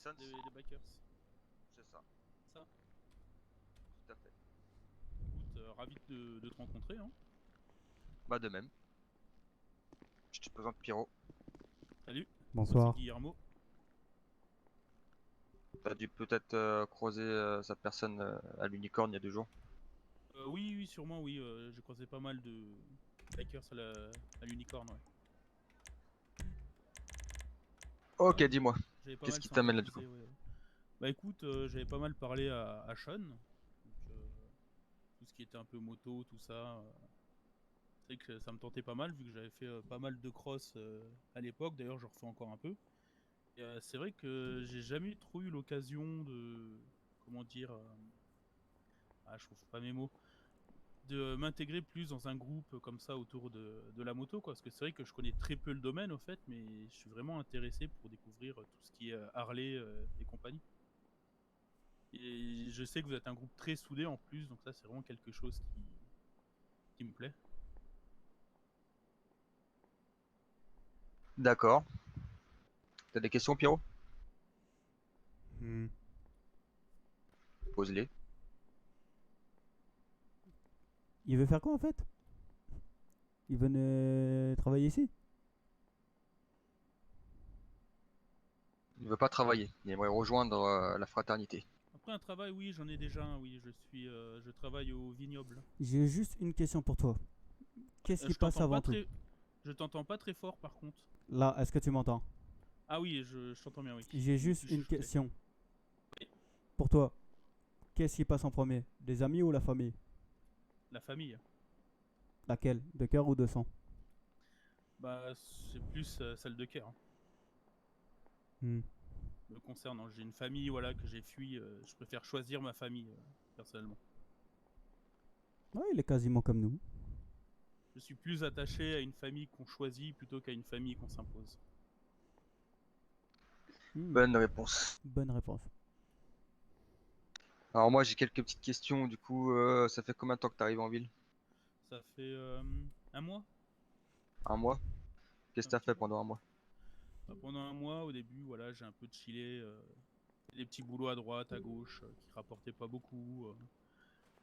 Sons. des bikers. C'est ça, Ça. tout à fait. Écoute, ravi de te rencontrer. Hein. Bah de même. Je te présente Pyro. Salut. Moi c'est Bonsoir. Guillermo. T'as dû peut-être croiser cette personne à l'unicorne il y a 2 jours. Oui, oui, sûrement, oui. J'ai croisé pas mal de bikers à l'unicorne, ouais. Ok, Ouais, dis-moi. j'avais pas Qu'est-ce mal qui t'amène là du coup? sympathisé, ouais. Bah écoute, j'avais pas mal parlé à Sean. Donc, tout ce qui était un peu moto, tout ça. C'est vrai que ça me tentait pas mal, vu que j'avais fait pas mal de cross à l'époque. D'ailleurs, je refais encore un peu. Et c'est vrai que j'ai jamais trop eu l'occasion de. Comment dire. Je trouve pas mes mots. De m'intégrer plus dans un groupe comme ça autour de la moto, quoi. Parce que c'est vrai que je connais très peu le domaine, au fait, mais je suis vraiment intéressé pour découvrir tout ce qui est Harley et compagnie. Et je sais que vous êtes un groupe très soudé en plus, donc ça, c'est vraiment quelque chose qui me plaît. D'accord. T'as des questions, Pyro? Hmm. Pose-les. Il veut faire quoi en fait? Il venait travailler ici? Il veut pas travailler. Il aimerait rejoindre la fraternité. Après un travail, oui, j'en ai déjà un, oui. Je travaille au vignoble. J'ai juste une question pour toi. Qu'est-ce qui Je passe t'entends pas avant tout? très, je t'entends pas très fort, par contre. Là, est-ce que tu m'entends? Ah oui, je t'entends bien, oui. J'ai Tu me juste suis une chuchoté. question. Oui. Pour toi, qu'est-ce qui passe en premier? Les amis ou la famille? La famille. Laquelle? De cœur ou de sang? Bah, c'est plus celle de cœur. Hein. Hmm. Me concernant. J'ai une famille voilà, que j'ai fui. Je préfère choisir ma famille, personnellement. Ouais, il est quasiment comme nous. Je suis plus attaché à une famille qu'on choisit plutôt qu'à une famille qu'on s'impose. Hmm. Bonne réponse. Bonne réponse. Alors moi j'ai quelques petites questions. Du coup, ça fait combien de temps que t'arrives en ville? Ça fait un mois, Un mois? Qu'est-ce un que t'as petit fait mois. pendant un mois? Bah, pendant un mois, au début, voilà, j'ai un peu chillé. Des petits boulots à droite, à gauche, qui rapportaient pas beaucoup.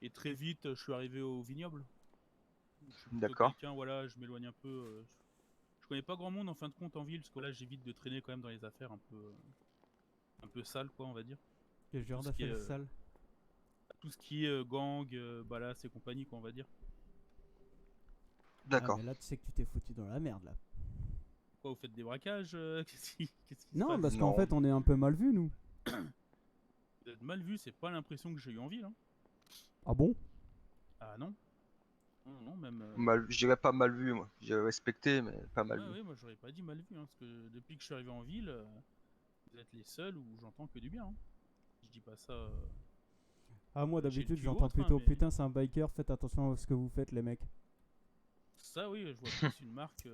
Et très vite, je suis arrivé au vignoble. Donc, je suis plutôt D'accord. quelqu'un, voilà, je m'éloigne un peu. Je connais pas grand monde en fin de compte en ville, parce que là, j'évite de traîner quand même dans les affaires un peu sales, quoi, on va dire. Quel Tout genre ce qui est, d'affaires sales? tout ce qui est gang, balasse et compagnie, quoi, on va dire. Ah, D'accord. mais là, tu sais que tu t'es foutu dans la merde là. Pourquoi vous faites des braquages qu'est-ce qui se Non, passe? parce qu'en Non. fait, on est un peu mal vu, nous. Vous êtes mal vu, c'est pas l'impression que j'ai eu en ville. Hein. Ah bon? Ah non, non, non, même. Mal, je dirais pas mal vu, moi. J'ai respecté, mais pas mal Ouais, vu. ouais, moi j'aurais pas dit mal vu, hein, parce que depuis que je suis arrivé en ville, vous êtes les seuls où j'entends que du bien. Hein. Je dis pas ça Ah, moi, chez le d'habitude, cul ou j'entends autre, hein, plutôt mais putain, c'est un biker, faites attention à ce que vous faites, les mecs. ça, oui, je vois plus une marque,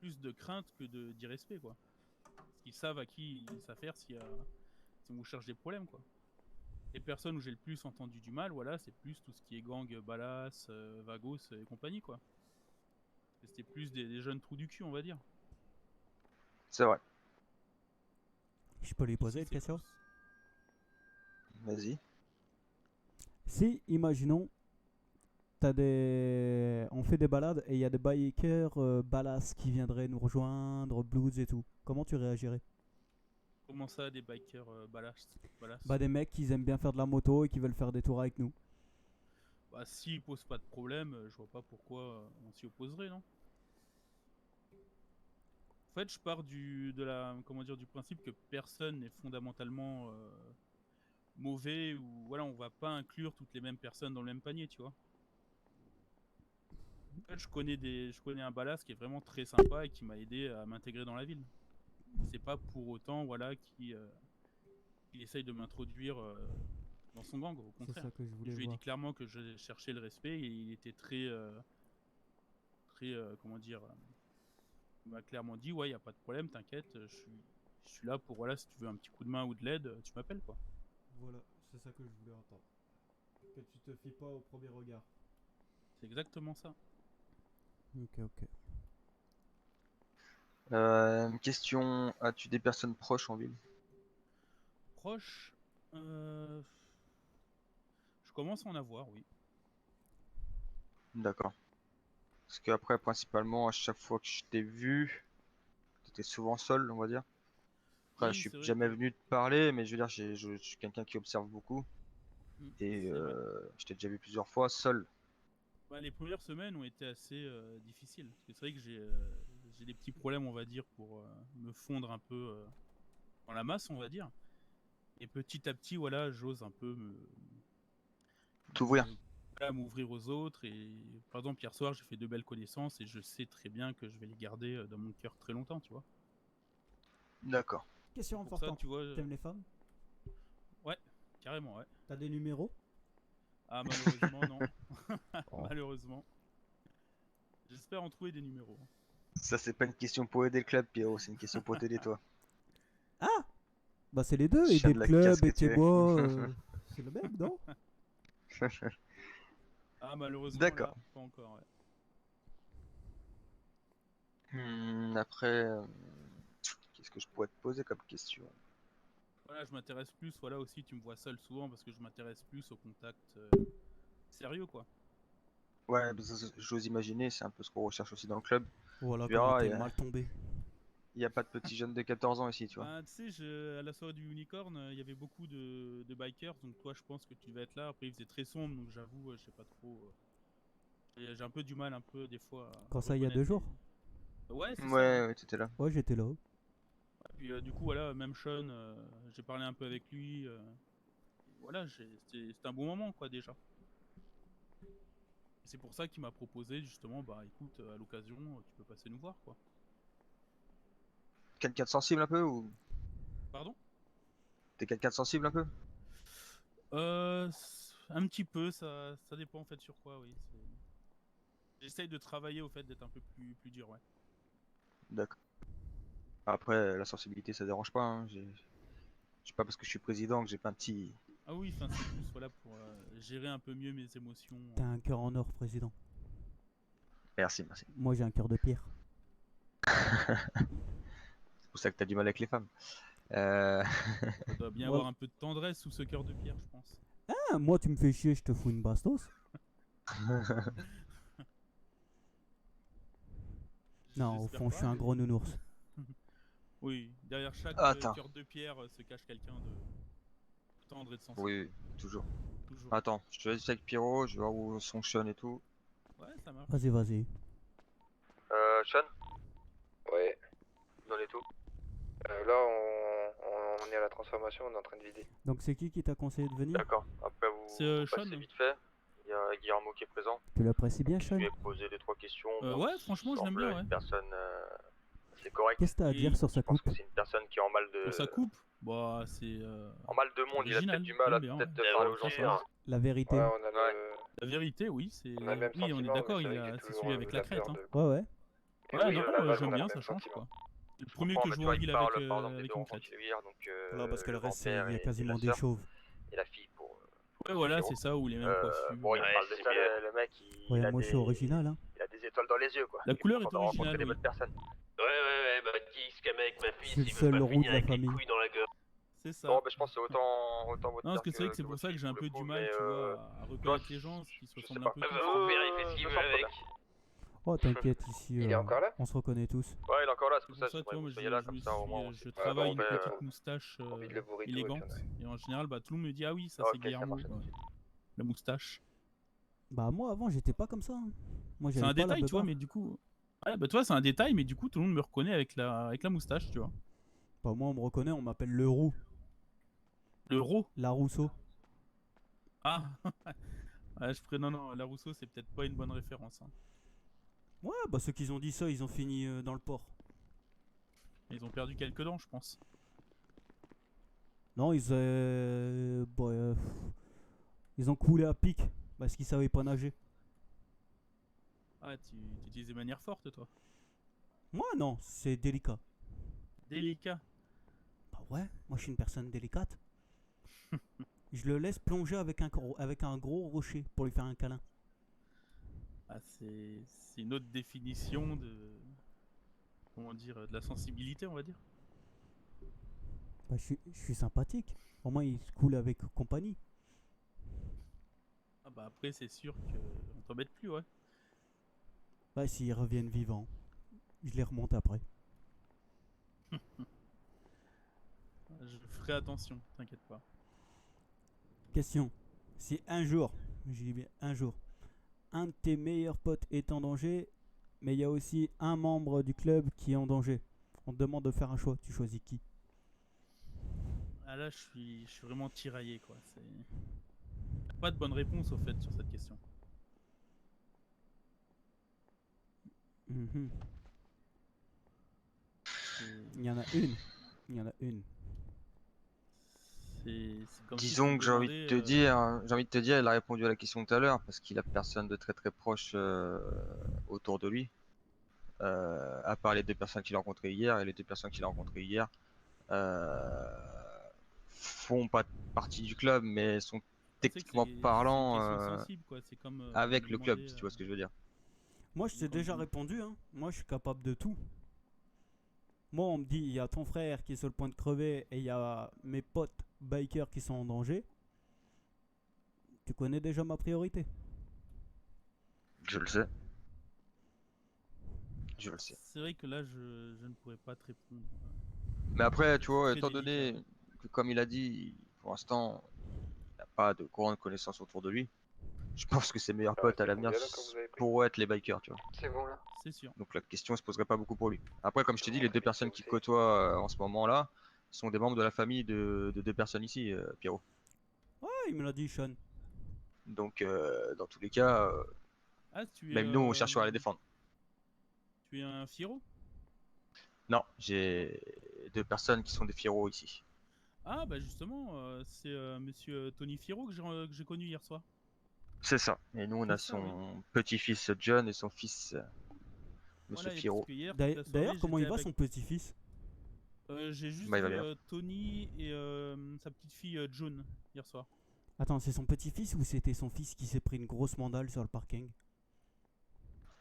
plus de crainte que d'irrespect, quoi. Parce qu'ils savent à qui s'affaire si on vous cherche des problèmes, quoi. Les personnes où j'ai le plus entendu du mal, voilà, c'est plus tout ce qui est gang, balasse, vagos et compagnie, quoi. C'était plus des jeunes trous du cul, on va dire. C'est vrai. Je peux lui poser Ici, une c'est question? plus. Vas-y. Si, imaginons, on fait des balades et il y a des bikers balasse qui viendraient nous rejoindre, blues et tout. Comment tu réagirais? Comment ça, des bikers Bah, balasse? des mecs qui aiment bien faire de la moto et qui veulent faire des tours avec nous. Bah, s'ils posent pas de problème, je vois pas pourquoi on s'y opposerait, non? En fait, je pars comment dire, du principe que personne n'est fondamentalement mauvais ou voilà, on va pas inclure toutes les mêmes personnes dans le même panier, tu vois. En fait, je connais un balasse qui est vraiment très sympa et qui m'a aidé à m'intégrer dans la ville. C'est pas pour autant, voilà, qu'il essaye de m'introduire dans son gang, au C'est ça contraire. que je voulais Je lui ai dit voir. clairement que je cherchais le respect et il était très, comment dire, il m'a clairement dit, ouais, y a pas de problème, t'inquiète, je suis là pour, voilà, si tu veux un petit coup de main ou de l'aide, tu m'appelles, quoi. Voilà, c'est ça que je voulais entendre. Que tu te fies pas au premier regard. C'est exactement ça. Ok, ok. Question, as-tu des personnes proches en ville? proches, je commence à en avoir, oui. D'accord. Parce qu'après, principalement, à chaque fois que je t'ai vu, t'étais souvent seul, on va dire. Après, je Oui, suis c'est vrai jamais que. venu te parler, mais je veux dire, je suis quelqu'un qui observe beaucoup. Et C'est vrai. je t'ai déjà vu plusieurs fois seul. Bah, les premières semaines ont été assez difficiles. Parce que c'est vrai que j'ai des petits problèmes, on va dire, pour me fondre un peu dans la masse, on va dire. Et petit à petit, voilà, j'ose un peu T'ouvrir. voilà, m'ouvrir aux autres. Et par exemple, hier soir, j'ai fait de belles connaissances et je sais très bien que je vais les garder dans mon cœur très longtemps, tu vois. D'accord. Question Pour ça, importante. tu vois, T'aimes les femmes? ouais, carrément, ouais. T'as des numéros? Ah, malheureusement, non. Oh. Malheureusement. J'espère en trouver des numéros. Ça, c'est pas une question pour aider le club, Pierrot, c'est une question pour t'aider toi. Ah! Bah c'est les deux, Chien aider de le la casse club, que et tu tes es. moi, c'est le même, non? Ah, malheureusement, D'accord. là, pas encore, ouais. Après, qu'est-ce que je pourrais te poser comme question? Voilà, je m'intéresse plus, voilà aussi, tu me vois seul souvent parce que je m'intéresse plus au contact sérieux, quoi. Ouais, bah, j'ose imaginer, c'est un peu ce qu'on recherche aussi dans le club. Voilà Tu comment verras, t'es mal tombé. y a pas de petits jeunes de 14 ans ici, tu vois. Ben, tu sais, à la soirée du Unicorn, il y avait beaucoup de bikers, donc toi, je pense que tu devais être là. Après, il faisait très sombre, donc j'avoue, je sais pas trop. J'ai un peu du mal, un peu, des fois, Quand à ça, il y a 2 reconnaître jours? Ouais, c'est ça, ouais. Ouais, ouais, t'étais là. Ouais, j'étais là. Et puis, du coup, voilà, même Sean, j'ai parlé un peu avec lui. Voilà, c'était un bon moment, quoi, déjà. Et c'est pour ça qu'il m'a proposé, justement, bah écoute, à l'occasion, tu peux passer nous voir, quoi. Quelqu'un de sensible un peu ou Pardon? t'es quelqu'un de sensible un peu? Un petit peu, ça dépend en fait sur quoi, oui. J'essaye de travailler au fait d'être un peu plus dur, ouais. D'accord. Après, la sensibilité, ça dérange pas, hein. C'est pas parce que je suis président que j'ai pas un petit. Ah oui, enfin c'est plus voilà pour gérer un peu mieux mes émotions. T'as un cœur en or, président. Merci, merci. Moi, j'ai un cœur de pierre. C'est pour ça que t'as du mal avec les femmes. Euh... Ça doit bien Voilà. avoir un peu de tendresse sous ce cœur de pierre, je pense. Ah, moi, tu me fais chier, je te fous une bastos. Non, au J'espère fond, je suis pas, un mais gros nounours. oui, derrière chaque Attends. cœur de pierre se cache quelqu'un de tendre et de sensible. Oui, toujours. Toujours. Attends, je te laisse avec Pierrot, je vais voir où sont Sean et tout. Ouais, ça marche. Vas-y, vas-y. Sean, Ouais. dans les tout. Là, on est à la transformation, on est en train de vider. Donc, c'est qui t'a conseillé de venir? D'accord, après vous, C'est vous Sean. passez vite fait. Il y a Guillermo qui est présent. Tu l'apprécies bien, Je Sean? lui ai posé 2-3 questions. Ouais, franchement, je l'aime bien, ouais. Une personne assez correcte. Qu'est-ce que t'as à Et dire sur sa Je pense coupe? que c'est une personne qui est en mal de. Pour sa coupe, bah c'est En mal de monde, il a original, peut-être du mal à j'aime bien, peut-être ouais. parler aux gens. Ça. La vérité. Ouais, on a Ouais. le, La vérité, oui, c'est. on a le même Oui, on est sentiment, d'accord, mais c'est vrai que j'ai c'est toujours celui avec la la crête. peur Hein. de... Ouais, ouais. Et Ouais, oui, non, à la base, j'aime on a bien, le ça même change sentiment. quoi. C'est le premier que je vois en ville par avec exemple une des crête. Antilles, donc Voilà, parce que le reste, il grand-père y a et quasiment la des sœur chauves. et la fille pour. Ouais, voilà, c'est ça, ou les mêmes coiffures. Bon, il me parle de ça, le mec, Ouais, moi, je suis original, hein. il a des étoiles dans les yeux, quoi. La Il couleur content est de rencontrer originale, des oui. bonnes personnes. Ouais, bah dis ce qu'un mec, ma Je suis fille, le s'il veut seul pas roux finir de la avec les famille. couilles dans la gueule. C'est ça. Non, mais je pense que c'est autant votre Non, parce père que c'est vrai que c'est pour votre ça que fille, j'ai un pour peu le du coup, mal, mais, tu vois, à reconnaître les gens, parce qu'ils se je sais ressemblent pas. un peu Bah, tous. mon père, il fait ce qu'il veut avec. Oh, t'inquiète, ici, Il est encore là? on se reconnaît tous. Ouais, il est encore là, c'est C'est pour ça pour ça, que tu vois, moi, vous soyez là, comme ça au moins. je travaille une bah, on fait, petite moustache on vide le burrito et puis élégante. on Et en général, bah, tout le monde me dit, ah oui, ça Ok, c'est ça Guillermo, marche. la moustache. Bah, moi, avant, j'étais pas comme ça, hein. Moi, C'est j'avais un pas la détail, tu vois, beubare. mais du coup. Ouais, bah toi, c'est un détail, mais du coup, tout le monde me reconnaît avec la moustache, tu vois. Bah, moi, on me reconnaît, on m'appelle le roux. Le Ro. La Rousseau. Ah ouais, non, la Rousseau, c'est peut-être pas une bonne référence. Hein. Ouais, bah, ceux qui ont dit ça, ils ont fini dans le port. Ils ont perdu quelques dents, je pense. Non, ils ont coulé à pic parce qu'ils savaient pas nager. Ah, tu utilises des manières fortes, toi. Moi, non, c'est délicat. Délicat. Bah ouais, moi je suis une personne délicate. Je le laisse plonger avec un gros rocher pour lui faire un câlin. Ah, c'est une autre définition de. Comment dire, de la sensibilité, on va dire. Bah, je suis sympathique. Au moins, ils se coulent avec compagnie. Ah bah après, c'est sûr qu'on t'embête plus, ouais. Bah, s'ils reviennent vivants, je les remonte après. Je ferai attention, t'inquiète pas. Question. Si un jour, je dis bien un jour, un de tes meilleurs potes est en danger, mais il y a aussi un membre du club qui est en danger, on te demande de faire un choix, tu choisis qui? Ah là, je suis vraiment tiraillé, quoi. C'est pas de bonne réponse, au fait, sur cette question. Mhm. C'est Il y en a une. Il y en a une. c'est comme si tu Disons me que j'ai envie de demandais, te dire, j'ai envie de te dire, il a répondu à la question tout à l'heure parce qu'il a personne de très très proche autour de lui. À part les deux personnes qu'il a rencontrées hier, et les deux personnes qu'il a rencontrées hier euh, font pas partie du club, mais sont tu sais que techniquement c'est une parlant question sensible, quoi. C'est comme avec me le club, demander. si tu vois ce que je veux dire. Moi, je t'ai Comme déjà vous. répondu, hein. Moi, je suis capable de tout. Moi, on me dit, il y a ton frère qui est sur le point de crever et il y a mes potes bikers qui sont en danger. Tu connais déjà ma priorité. Je le sais. Je le sais. C'est vrai que là, je ne pourrais pas te répondre. Mais après, tu C'est vois, très étant délicat. donné que, comme il a dit, pour l'instant, il n'a pas de grande connaissance autour de lui, je pense que ses meilleurs potes à c'est l'avenir combien là quand vous avez pris? pourraient être les bikers, tu vois. C'est bon là. C'est sûr. Donc la question se poserait pas beaucoup pour lui. Après, comme je t'ai dit, Bon, les deux et ça personnes vous qui c'est côtoient en ce moment-là sont des membres de la famille de deux personnes ici, Pierrot. Ah, il me l'a dit, Sean. Donc, dans tous les cas, Ah, même nous, on cherche à les défendre. tu es un Fiero? Non, j'ai deux personnes qui sont des Pierrots ici. Ah, bah justement, c'est monsieur Tony Fiero que j'ai connu hier soir. C'est ça. Et nous, on C'est a ça, oui. son petit-fils John et son fils Monsieur Voilà, et parce Pierrot. que hier, toute la D'ailleurs, soirée, comment j'étais il va avec. son petit-fils? J'ai juste Bah, il va vu bien. Tony et sa petite fille June hier soir. Attends, c'est son petit-fils ou c'était son fils qui s'est pris une grosse mandale sur le parking?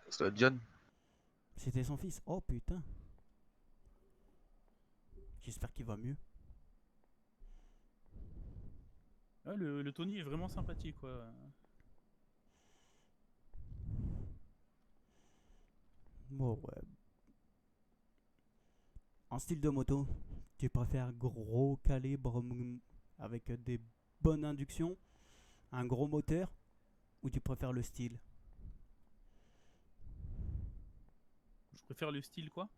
Ça doit être John. C'était son fils. Oh putain. J'espère qu'il va mieux. Ouais, le Tony est vraiment sympathique, quoi. Bon, ouais. En style de moto, tu préfères gros calibre avec des bonnes inductions, un gros moteur, ou tu préfères le style? Je préfère le style, quoi.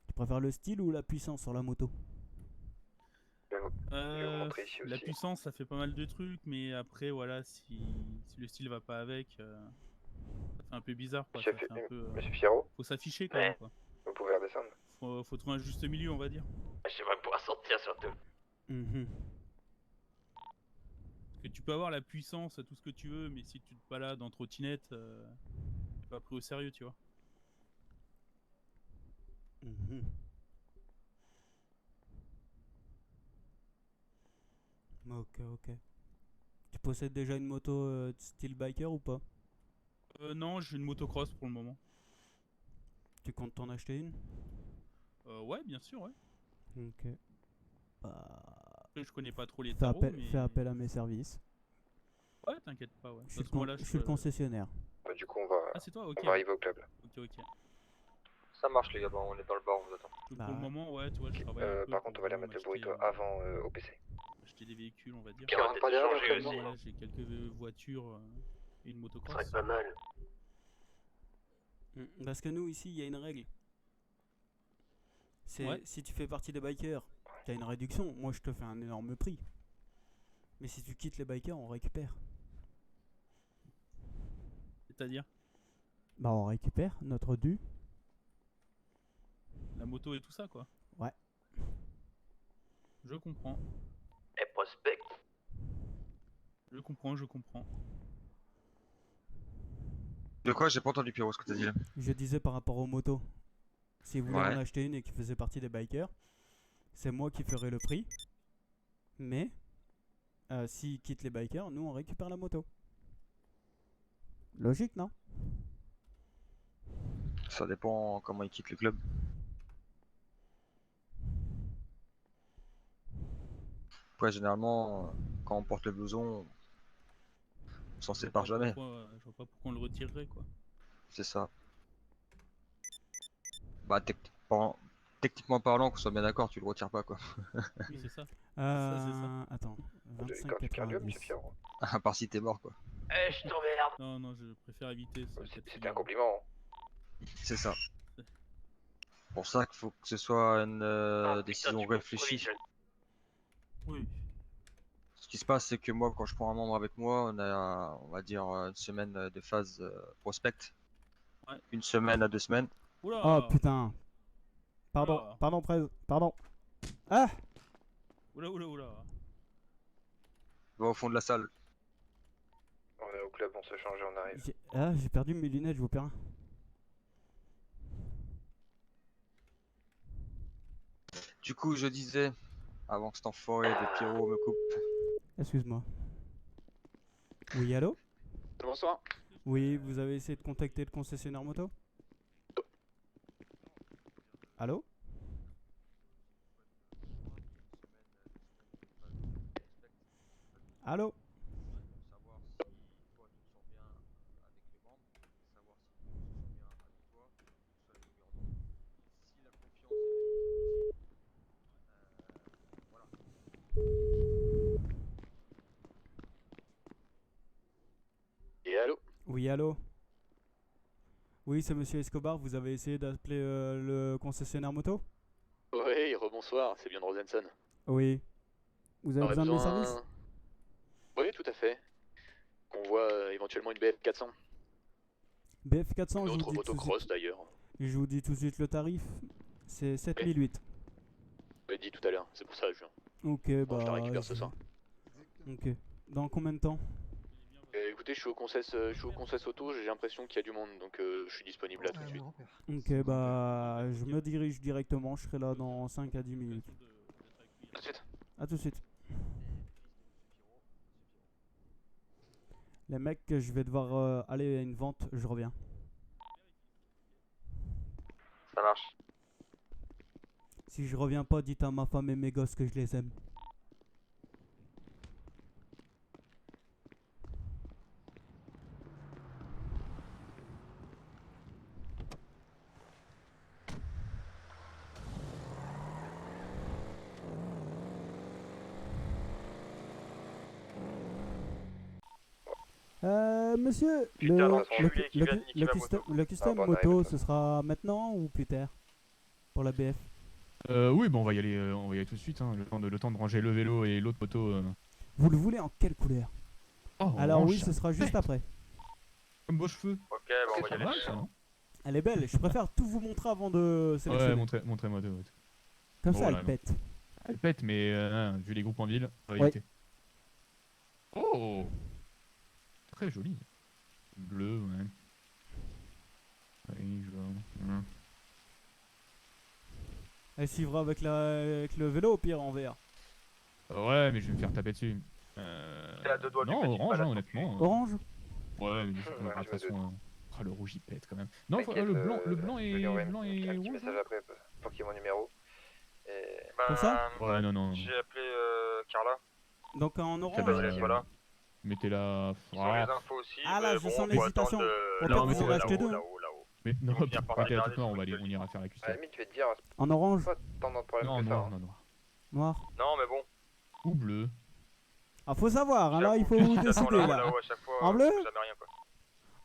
Tu préfères le style ou la puissance sur la moto? Je vais vous montrer ici La aussi. puissance, ça fait pas mal de trucs, mais après, voilà, si le style va pas avec, ça fait un peu bizarre, quoi. Ça fait un peu. Monsieur Fierro, Faut s'afficher quand même, quoi. vous pouvez redescendre. Faut trouver un juste milieu, on va dire. J'aimerais pouvoir sortir surtout. Mhm. Parce que tu peux avoir la puissance, tout ce que tu veux, mais si tu te balades en trottinette, t'es pas pris au sérieux, tu vois. Mhm. Ok, ok. Tu possèdes déjà une moto style biker ou pas? Non, j'ai une motocross pour le moment. Tu comptes t'en acheter une? Ouais, bien sûr, ouais. Ok. Bah, Après, je connais pas trop les fais tarots, appel, mais. fais appel à mes services. Ouais, t'inquiète pas, ouais. De Je suis toute façon, voilà, je suis le concessionnaire. Bah, du coup, Ah, c'est toi, ok. on va arriver au club là. Ok. Ça marche, les gars. Bon, on est dans le bar, on vous attend. Donc, Bah pour le ouais. moment, ouais, tu vois, je travaille un peu. Par pour contre, on va aller vraiment mettre le m'acheter, burrito avant au PC. acheter des véhicules, on va dire. Qui rentre pas derrière changer le aussi. Voilà, j'ai quelques voitures et une Ça motocross. serait pas mal. Parce que nous, ici, il y a une règle. C'est Ouais. si tu fais partie des bikers, t'as une réduction. Moi, je te fais un énorme prix. Mais si tu quittes les bikers, on récupère. C'est-à-dire Bah, on récupère notre dû. la moto et tout ça, quoi. Ouais. Je comprends. Et prospect. Je comprends. De quoi? J'ai pas entendu, Pierrot, ce que t'as dit là. Je disais par rapport aux motos. Si vous voulez Ouais. en acheter une et qui faisait partie des bikers, c'est moi qui ferai le prix. Mais s'ils quittent les bikers, nous on récupère la moto. Logique, non? Ça dépend comment il quitte le club. Après, généralement, quand on porte le blouson, on s'en Je vois sépare pas jamais. je vois pas pourquoi on le retirerait, quoi. C'est ça. Bah, techniquement parlant, qu'on soit bien d'accord, tu le retires pas, quoi. Oui, c'est ça. C'est ça. Attends, Vous avez quand même du cardio, monsieur 25,90. Pierrot. À part si t'es mort, quoi. Eh, je t'emmerde. Non, non, je préfère éviter ce cas de C'était un figure. compliment. C'est ça. Pour ça qu'il faut que ce soit une Ah, putain, décision tu cours trop réfléchie. vite, Oui. Ce qui se passe, c'est que moi, quand je prends un membre avec moi, on va dire, une semaine de phase prospect, Ouais. une semaine à 2 semaines. Oula. Oh putain. Pardon, Oula. pardon, pardon. Ah! Oula, oula, oula. Va au fond de la salle. On est au club, on se change et on arrive. J'ai perdu mes lunettes, je vous perds. Du coup, je disais, avant que cet enfoiré de Pyro me coupe, Excuse-moi. Oui, allô? Bonsoir. Oui, vous avez essayé de contacter le concessionnaire moto? Allô? Allô? savoir si toi tu te sens bien avec les membres, savoir si tu te sens bien avec toi, que ce soit les numéros. Si la confiance est voilà. Et allô? Oui, allô? Oui, c'est Monsieur Escobar, vous avez essayé d'appeler le concessionnaire moto? Oui, rebonsoir, c'est bien de Rosenson. Oui. Vous avez J'aurais besoin de mes services? Oui, tout à fait. On voit éventuellement une BF 400. BF 400, Une je vous autre dis tout de motocross suite. d'ailleurs. Je vous dis tout de suite le tarif. C'est 7008. Je l'ai dit tout à l'heure, c'est pour ça, je viens. Ok, Bon, je la bah. récupère ce soir. Ok. Dans combien de temps? Écoutez, je suis au concess auto, j'ai l'impression qu'il y a du monde, donc je suis disponible là tout de suite. Ok, bah. Je me dirige directement, je serai là dans 5 à 10 minutes. Tout de suite. A tout de suite. Les mecs, je vais devoir aller à une vente, je reviens. Ça marche. Si je reviens pas, dites à ma femme et mes gosses que je les aime. Monsieur, Putain, dans son enculé qui vient de niquer ma moto. le custom Ah, bon, on moto, arrive. ce sera maintenant ou plus tard? Pour la BF. Oui, bon, on va y aller tout de suite, hein, le temps de ranger le vélo et l'autre moto. Vous le voulez en quelle couleur? Oh, Alors orange, oui, ce sera juste après. comme beaux cheveux. Ok, bon, on va y Ça aller. va, ça, non? Elle est belle, je préfère tout vous montrer avant de sélectionner. Ouais, montrez-moi tout. Comme Bon, ça, voilà, elle pète. Elle pète, mais vu les groupes en ville, on va Ouais. éviter. Oh, très joli. Bleu, ouais. Oui, jaune. Elle suivra avec le vélo au pire en VR. Ouais, mais je vais me faire taper dessus. C'est à deux doigts du Non, petit orange, balade. hein, honnêtement. Orange? Ouais, mais Ouais, de toute je me façon, le rouge il pète quand même. Non, T'inquiète, le blanc je lui envoie et un petit rouge. message hein. après pour qu'il y ait mon numéro. Et... Comme ça? Ouais, non. J'ai appelé Carla. Donc en Ça orange. va, Elle est pas là. Mettez-la. Ils ont les infos aussi. Ah, là, mais je bon, sens faut l'hésitation. attendre Peut-être Non, que mais vous c'est en là, achetez deux. là-haut. Mais non, Ils vont finir par mettez la regarder toute noire, ce que je on te ira faire la à la custode. limite, je vais te dire, En orange? pas tant de problème Non, que ça. noir, hein. non, noir. Noir? Non, mais bon. Ou bleu. Ah, faut savoir, hein, là, il faut j'avoue, vous si t'attends décider là. là-haut à chaque fois, En bleu? jamais rien quoi.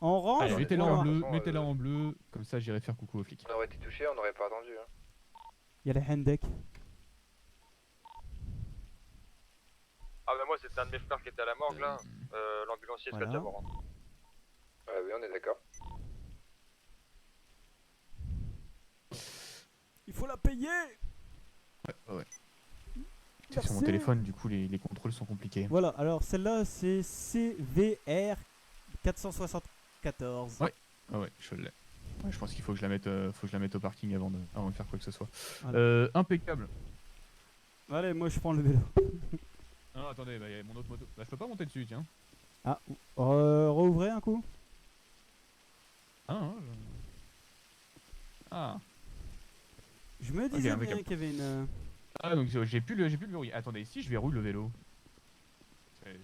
En orange? Allez, ouais, mettez-la ou en noir? bleu, De toute façon, mettez-la en bleu, comme ça j'irai faire coucou aux flics. On aurait été touché, on n'aurait pas attendu. Hein. Il y a les Hendek. Ah, mais moi, c'était un de mes frères qui était à la morgue là. L'ambulancier serait Voilà. déjà mort. Hein. Ouais, oui, on est d'accord. Il faut la payer! Ouais. C'est sur mon Merci. téléphone, du coup les contrôles sont compliqués. Voilà, alors celle-là c'est CVR 474. Ouais. Ah ouais, je l'ai. Ouais, je pense qu'il faut que je la mette au parking avant de faire quoi que ce soit. Voilà. Impeccable. Allez, moi je prends le vélo. Non, attendez, bah, y a mon autre moto. Bah, je peux pas monter dessus, tiens. Ah, rouvrez un coup. Ah. Je me disais bien impeccable. qu'il y avait une. Ah, donc j'ai plus le verrouiller. Attendez, si je verrouille le vélo.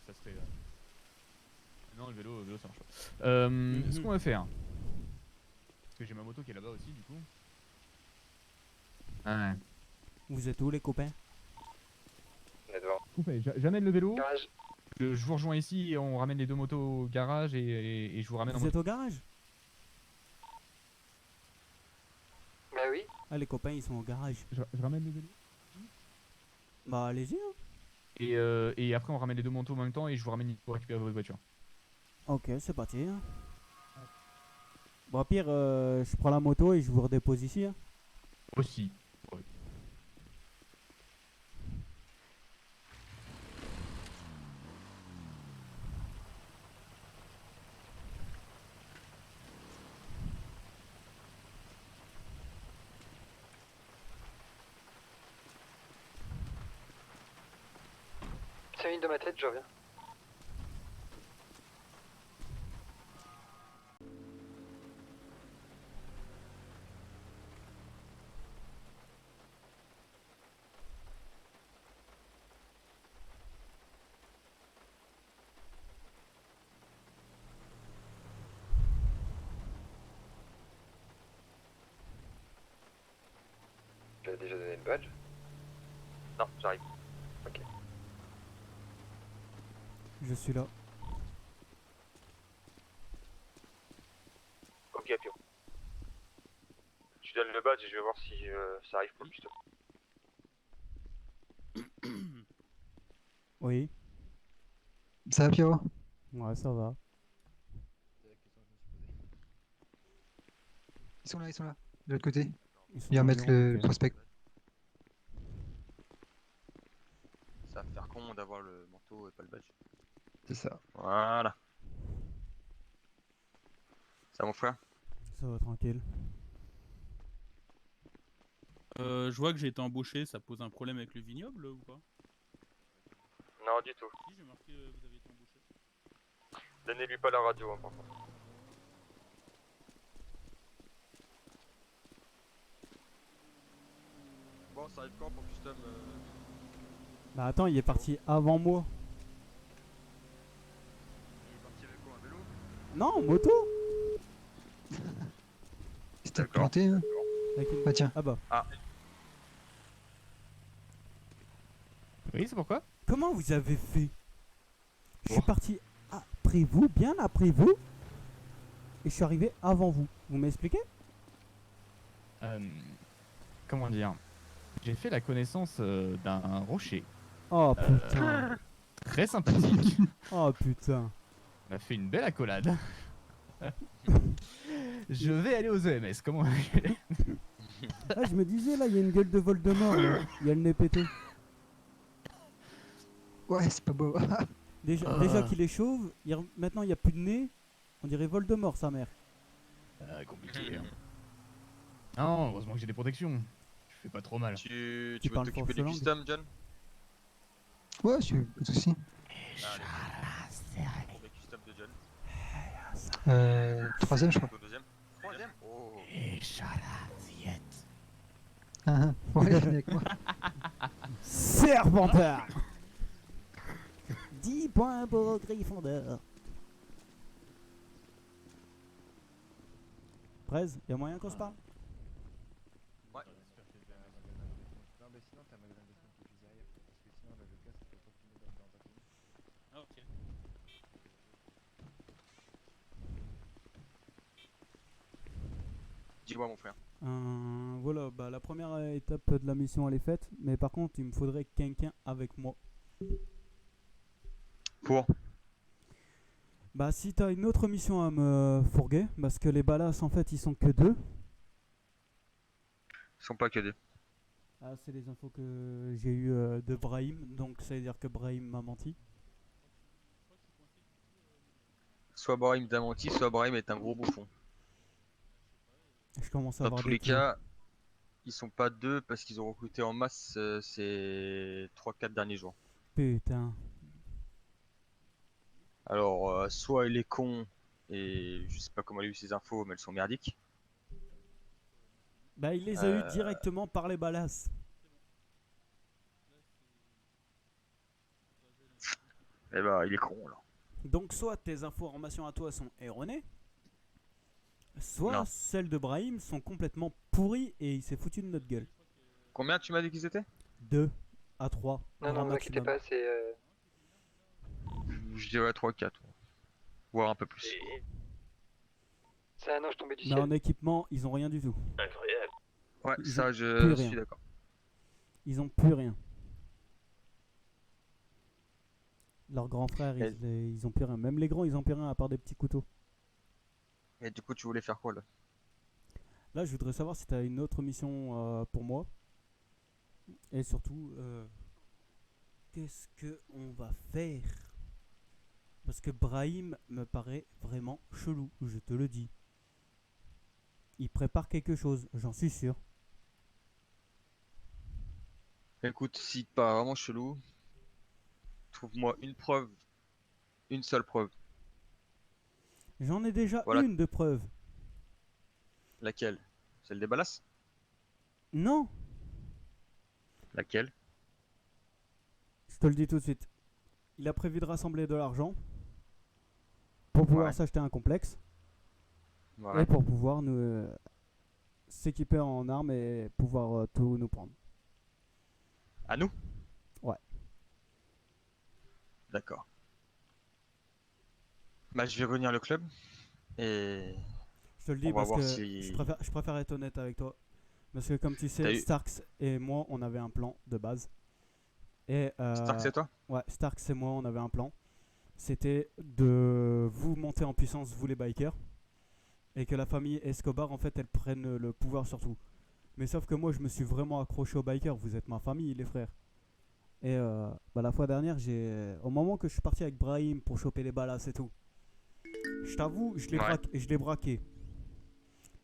Ça serait. Non, le vélo ça marche pas. Ce qu'on va faire. Parce que j'ai ma moto qui est là-bas aussi, du coup. Ouais. Vous êtes où les copains? On est devant. Coupé, j'amène le vélo. Garage. Je vous rejoins ici et on ramène les deux motos au garage et je vous ramène en Vous êtes moto. au garage? Bah oui. Ah les copains ils sont au garage. Je ramène le vélo. Bah allez-y hein. Et après on ramène les deux motos en même temps et je vous ramène pour récupérer votre voiture. Ok c'est parti hein. Bon au pire je prends la moto et je vous redépose ici hein. Aussi. Ouais. C'est une de ma tête, je reviens. Tu as déjà donné le badge? Non, j'arrive. Je suis là. Ok, Pio. Tu donnes le badge et je vais voir si ça arrive pour le custo. Oui. Ça va, Pierrot? Ouais ça va. Ils sont là, de l'autre côté. Ils sont Viens dans mettre Lyon, le ok. prospect. Ça va faire con d'avoir le manteau et pas le badge. C'est ça. Voilà. Ça mon frère? Ça va tranquille. Je vois que j'ai été embauché, ça pose un problème avec le vignoble ou pas? Non, du tout. Si, j'ai marqué vous avez été embauché. Donnez-lui pas la radio, hein, par contre. Bon, ça arrive quand pour custom Bah attends il est parti avant moi. Il est parti avec quoi, un vélo? Non moto. C'était D'accord. planté, hein? Avec une- Bah tiens. Ah bah. Oui, c'est pourquoi? Comment vous avez fait? Je suis Oh. parti après vous, bien après vous. Et je suis arrivé avant vous. Vous m'expliquez? Comment dire? J'ai fait la connaissance d'un rocher Oh putain. très sympathique. Oh putain. On a fait une belle accolade. Je vais aller aux EMS, comment? Ah, je me disais là, il y a une gueule de Voldemort. Là. Il y a le nez pété. Ouais, c'est pas beau. Déjà qu'il est chauve, maintenant il n'y a plus de nez. On dirait Voldemort, sa mère. Compliqué. Hein. Non, heureusement que j'ai des protections. Je fais pas trop mal. Tu Tu veux parles t'occuper des force custom, John? Ouais, pas de soucis. Pour les custom de John. Troisième, je crois. Au deuxième? Troisième? Oh. Ah, ah. Ouais, venez avec moi. Serpentard. 10 points pour Gryffondor. Prez, y a moyen qu'on se parle? Ouais. Non, mais sinon, t'as un magasin de vêtements qui est juste derrière. Parce que sinon, là, le gars, ça peut pas filmer dans ta tenue. Ah ok. Dis-moi, mon frère. Voilà, bah la première étape de la mission elle est faite, mais par contre il me faudrait quelqu'un avec moi. Pour? Bah si t'as une autre mission à me fourguer, parce que les balas en fait ils sont que 2. Ils sont pas que des. Ah c'est les infos que j'ai eu de Brahim, donc ça veut dire que Brahim m'a menti. Soit Brahim t'a menti, soit Brahim est un gros bouffon. Je commence à Dans avoir tous des les clients. cas, ils sont pas deux parce qu'ils ont recruté en masse ces 3-4 derniers jours. Putain. Alors, soit il est con et je sais pas comment il a eu ces infos, mais elles sont merdiques. Bah il les a eu directement par les balas. Eh ben, il est con là. Donc soit tes informations à toi sont erronées, soit Non. celles de Brahim sont complètement pourries et il s'est foutu de notre gueule. Combien tu m'as dit qu'ils étaient? 2 à 3, Non, grand non, vous inquiétez maximum. pas, c'est. Je dirais 3-4. Voire un peu plus. C'est un ange tombé du Mais ciel. en équipement, ils ont rien du tout. Incroyable. Ouais, Ils ça ont je plus suis rien. d'accord. Ils ont plus rien. Leurs grands frères, Et- ils ont plus rien. Même les grands, ils ont plus rien à part des petits couteaux. Et du coup, tu voulais faire quoi là? Là, je voudrais savoir si tu as une autre mission pour moi. Et surtout, qu'est-ce que on va faire? Parce que Brahim me paraît vraiment chelou, je te le dis. Il prépare quelque chose, j'en suis sûr. Écoute, si pas vraiment chelou, trouve-moi une preuve, une seule preuve. J'en ai déjà Voilà. une de preuve. Laquelle? Celle des balasses? Non, Laquelle? je te le dis tout de suite. Il a prévu de rassembler de l'argent pour pouvoir Ouais. s'acheter un complexe Ouais. et pour pouvoir nous s'équiper en armes et pouvoir tout nous prendre. À nous? Ouais. D'accord. Bah, je vais revenir le club et Je te le dis on va parce voir que si. je préfère être honnête avec toi. Parce que comme tu T'as sais, eu- Starks et moi, on avait un plan de base. Et Stark, c'est toi? ouais, Starks et moi, on avait un plan. C'était de vous monter en puissance, vous les bikers. Et que la famille Escobar, en fait, elle prenne le pouvoir sur tout. Mais sauf que moi, je me suis vraiment accroché aux bikers. Vous êtes ma famille, les frères. Et bah, la fois dernière, au moment que je suis parti avec Brahim pour choper les balas et tout, je t'avoue, je l'ai Ouais. braqué.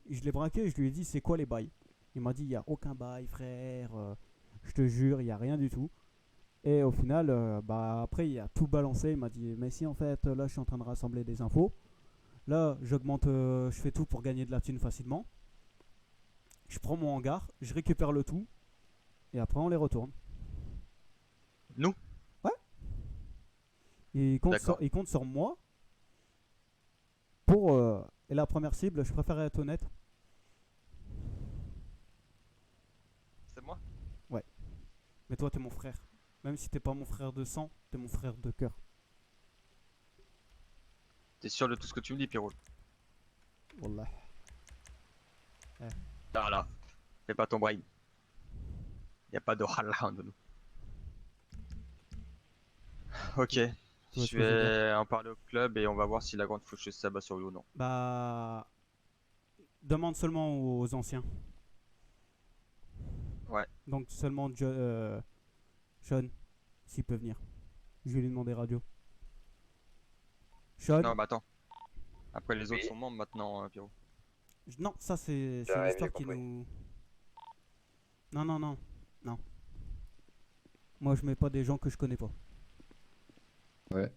Je l'ai braqué, je lui ai dit c'est quoi les bails. Il m'a dit il n'y a aucun bail frère, je te jure, il n'y a rien du tout. Et au final, bah après il a tout balancé, il m'a dit mais si en fait là je suis en train de rassembler des infos. Là j'augmente, je fais tout pour gagner de la thune facilement. Je prends mon hangar, je récupère le tout et après on les retourne. Nous? Ouais. Et D'accord. il compte sur moi pour... et la première cible, je préfère être honnête. C'est moi? Mais toi, t'es mon frère. Même si t'es pas mon frère de sang, t'es mon frère de cœur. T'es sûr de tout ce que tu me dis, Pierrot? Wallah. Là, là. Fais pas ton brain. Y a pas de halal entre nous. Ok. vois ce Je que je veux vais en parler au club et on va voir si la grande faucheuse s'abat sur lui ou non. Bah... Demande seulement aux anciens. Ouais. Donc seulement Sean, s'il peut venir. Je vais lui demander radio. Sean? Non, bah attends. Après, les autres Oui. sont membres maintenant, Pierrot. Non, ça c'est J'arrive, l'histoire j'ai qui compris. nous... Non, non, non. Non. Moi je mets pas des gens que je connais pas. Ouais.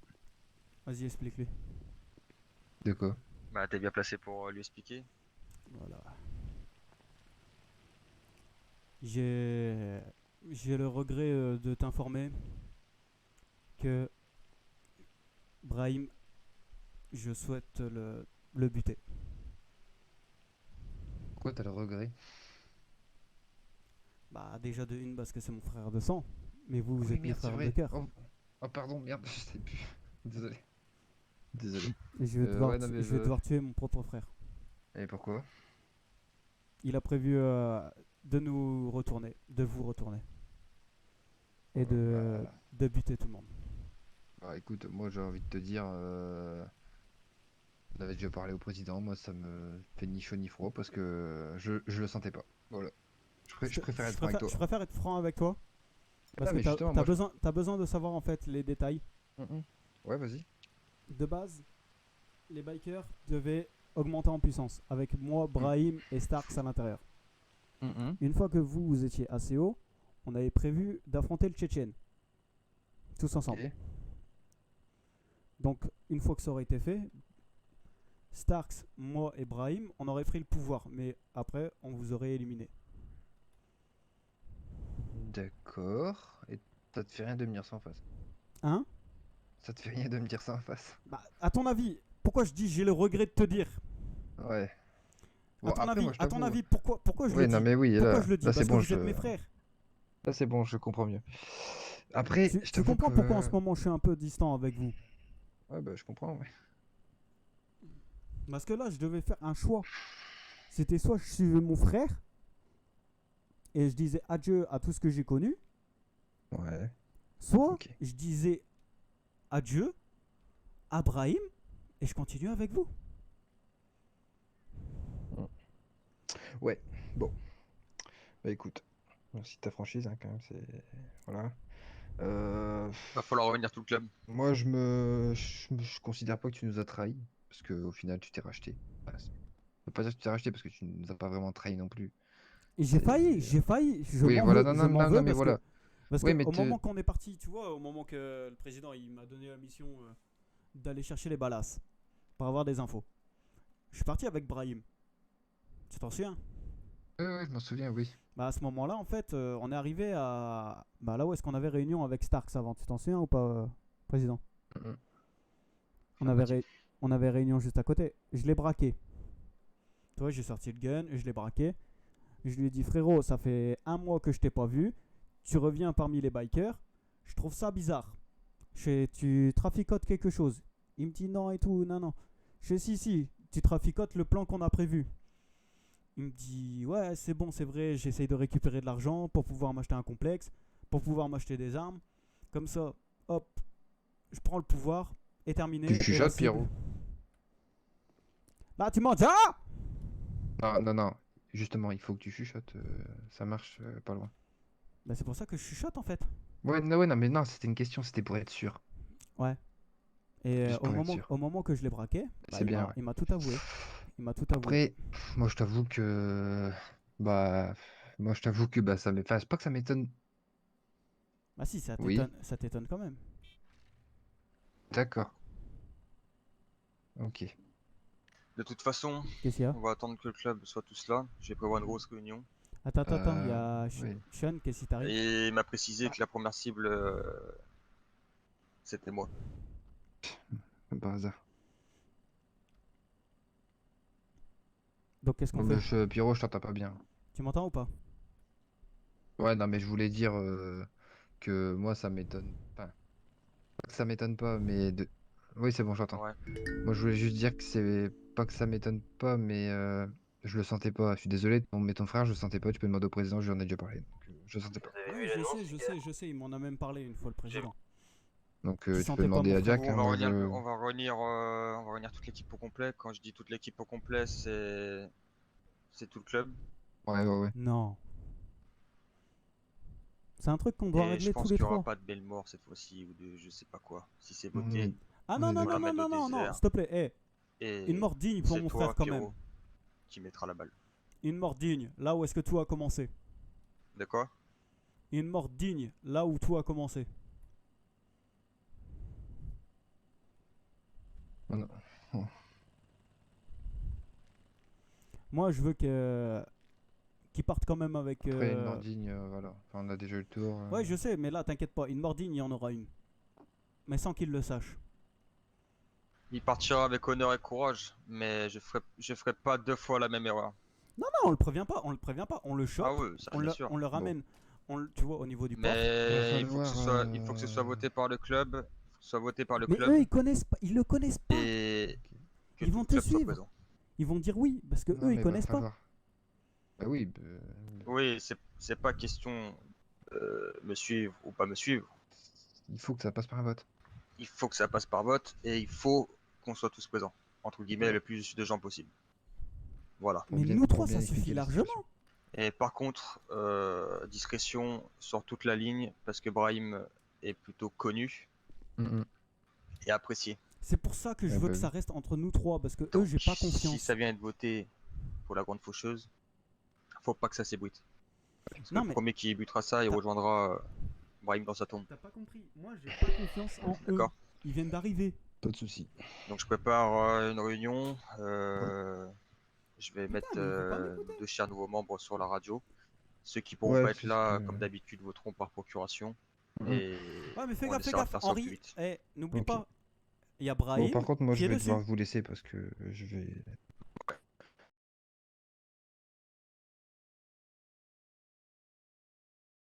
Vas-y, explique-lui. De quoi? Bah, t'es bien placé pour lui expliquer. Voilà. J'ai le regret de t'informer que Brahim, je souhaite le buter. Pourquoi t'as le regret? Bah déjà de une parce que c'est mon frère de sang, mais vous, vous Oui, êtes mes merde, c'est frères de vrai. cœur. Oh, pardon, merde, je sais plus. Désolé. Désolé. Et je vais, devoir, ouais, non, mais je vais devoir tuer mon propre frère. Et pourquoi? Il a prévu de nous retourner, de vous retourner. Et de buter tout le monde. Bah écoute, moi j'ai envie de te dire, on avait déjà parlé au président, moi ça me fait ni chaud ni froid parce que je le sentais pas. Voilà. Je préfère être franc avec toi. Je préfère être franc avec toi. Parce Ah, mais que justement, t'as moi, t'as besoin de savoir en fait les détails. Ouais, vas-y. De base, les bikers devaient augmenter en puissance avec moi, Brahim et Starks à l'intérieur. Une fois que vous étiez assez haut, on avait prévu d'affronter le Tchétchène. Tous ensemble. Ok. Donc, une fois que ça aurait été fait, Starks, moi et Brahim, on aurait pris le pouvoir. Mais après, on vous aurait éliminé. D'accord. Et ça te fait rien de venir sans face. Hein? Ça te fait rien de me dire ça en face. Bah, à ton avis, pourquoi je dis j'ai le regret de te dire? Ouais. À ton après, avis, moi, je à ton t'avoue. avis, pourquoi je Oui, le non, dis? mais oui, Pourquoi là, je le dis? là c'est Parce que bon, vous êtes mes frères. là, c'est bon, je comprends mieux. Après, je Tu t'avoue comprends pourquoi en que. ce moment je suis un peu distant avec vous? Ouais, bah, je comprends, ouais. Parce que là, je devais faire un choix. C'était soit je suivais mon frère et je disais adieu à tout ce que j'ai connu, Ouais. soit Ok. je disais adieu à Brahim et je continue avec vous. Ouais, bon. Bah, écoute. Merci de ta franchise, hein, quand même, c'est. Voilà. Va falloir revenir tout le club. Moi, je considère pas que tu nous as trahis. Parce qu'au final, tu t'es racheté. Enfin, je peux pas dire que tu t'es racheté parce que tu nous as pas vraiment trahi non plus. Et j'ai C'est- failli, je Oui, m'en voilà, veux, non, je non, m'en non, veux non, mais parce voilà. que, parce Oui, que mais au moment qu'on est parti, tu vois, au moment que le président il m'a donné la mission d'aller chercher les balasses pour avoir des infos, je suis parti avec Brahim. Tu t'en souviens? Ouais, je m'en souviens, oui. Bah à ce moment-là, en fait, on est arrivé à bah, là où est-ce qu'on avait réunion avec Starks avant. Tu t'en souviens ou pas, président? Mhm. On avait, on avait réunion juste à côté. Je l'ai braqué. Tu vois, j'ai sorti le gun, je l'ai braqué. Je lui ai dit, frérot, ça fait 1 mois que je t'ai pas vu. Tu reviens parmi les bikers. Je trouve ça bizarre. Tu traficotes quelque chose. Il me dit non et tout. Non, non. Je fais si, tu traficotes le plan qu'on a prévu. Il me dit, ouais, c'est bon, c'est vrai. J'essaye de récupérer de l'argent pour pouvoir m'acheter un complexe, pour pouvoir m'acheter des armes. Comme ça, hop, je prends le pouvoir et terminé. Tu Et la chuchotes, cible- Pierrot? Là, tu m'en dis, ah! Non, non, non. Justement, il faut que tu chuchotes. Ça marche pas loin. Bah, c'est pour ça que je chuchote en fait. Ouais, non, mais non, c'était une question, c'était pour être sûr. Ouais. Et Juste pour être sûr. au moment que je l'ai braqué, bah, C'est bien, ouais. il m'a tout avoué. Il m'a tout avoué. Après, moi, je t'avoue que. Bah. Moi, je t'avoue que bah, ça m'étonne. Enfin, c'est pas que ça m'étonne. Bah si, Oui. ça t'étonne quand même. D'accord. Ok. De toute façon, Qu'est-ce qu'il y a? on va attendre que le club soit tous là. Je vais prévoir une grosse réunion. Attends, il y a oui. Sean, qu'est-ce qui t'arrive? Et il m'a précisé que la première cible, c'était moi. Comme par hasard. Donc qu'est-ce qu'on Bon, fait? Pierrot, je t'entends pas bien. Tu m'entends ou pas? Ouais, non, mais je voulais dire que moi, ça m'étonne. Enfin, pas que ça m'étonne pas, mais de. Oui, c'est bon, j'entends. Ouais. Moi, je voulais juste dire que c'est pas que ça m'étonne pas, mais je le sentais pas. Je suis désolé, mais ton frère, je le sentais pas. Tu peux demander au président, je lui en ai déjà parlé. Donc, je le sentais pas. Oui, je sais, il m'en a même parlé une fois le président. Donc, Tu tu peux sentais pas demander mon à frère. Jack. On Hein, va moi, revenir, je. on va revenir toute l'équipe au complet. Quand je dis toute l'équipe au complet, c'est tout le club. Ouais. Non. C'est un truc qu'on doit Et je régler tous pense les qu'il n'y aura trois. pas de belle mort cette fois-ci ou de je sais pas quoi. Si c'est On voté, est- Ah on non, est non, d'accord. non, non, non, non, s'il te plaît, et une mort digne pour c'est mon toi, frère quand Pierrot, même. qui mettra la balle. Une mort digne, là où est-ce que tout a commencé. De quoi? Une mort digne, là où tout a commencé. Oh non. Moi, je veux qu'ils partent quand même avec. Après, une mort digne, voilà. Enfin, on a déjà eu le tour. Ouais, je sais, mais là, t'inquiète pas, une mort digne, il y en aura une. Mais sans qu'ils le sachent. Il partira avec honneur et courage, mais je ferai pas 2 fois la même erreur. Non, on le prévient pas, on le chope, Ah oui, ça bien sûr. on le ramène, tu vois, au niveau du port. Mais Il va falloir, il faut que ce soit voté par le club, il faut que ce soit voté par le Mais club eux, ils le connaissent pas. et que Ils tout vont le te club soit suivre. présent. Ils vont dire oui, parce que Non, eux, mais ils va connaissent pas. falloir. Bah oui, Oui, c'est pas question me suivre ou pas me suivre. il faut que ça passe par un vote. Il faut que ça passe par vote et il faut qu'on soit tous présents. Entre guillemets, le plus de gens possible. Voilà. Mais bien- nous pour trois, bien ça expliquer suffit la largement. situation. Et par contre, discrétion sur toute la ligne parce que Brahim est plutôt connu Mhm. et apprécié. C'est pour ça que je Ah veux bah que ça oui. reste entre nous trois, parce que eux, Donc, j'ai pas si confiance. ça vient être voté pour la grande faucheuse, faut pas que ça s'ébruite. Parce que Non, le mais premier qui butera ça, il T'as- rejoindra Brahim dans sa tombe. t'as pas compris. Moi, j'ai pas confiance en eux. D'accord. Ils viennent d'arriver. Pas de soucis. Donc je prépare une réunion. Je vais mettre mais il veut pas m'écouter. 2 chers nouveaux membres sur la radio. Ceux qui pourront Ouais, pas être c'est ce là, que- comme d'habitude, voteront par procuration. Et Ouais, mais fais on gaffe, essaiera de fais faire gaffe. ça au plus Henri, vite. n'oublie Ok. pas, il y a Bon, Brahim par contre, moi, qui je est vais dessus. devoir vous laisser parce que je vais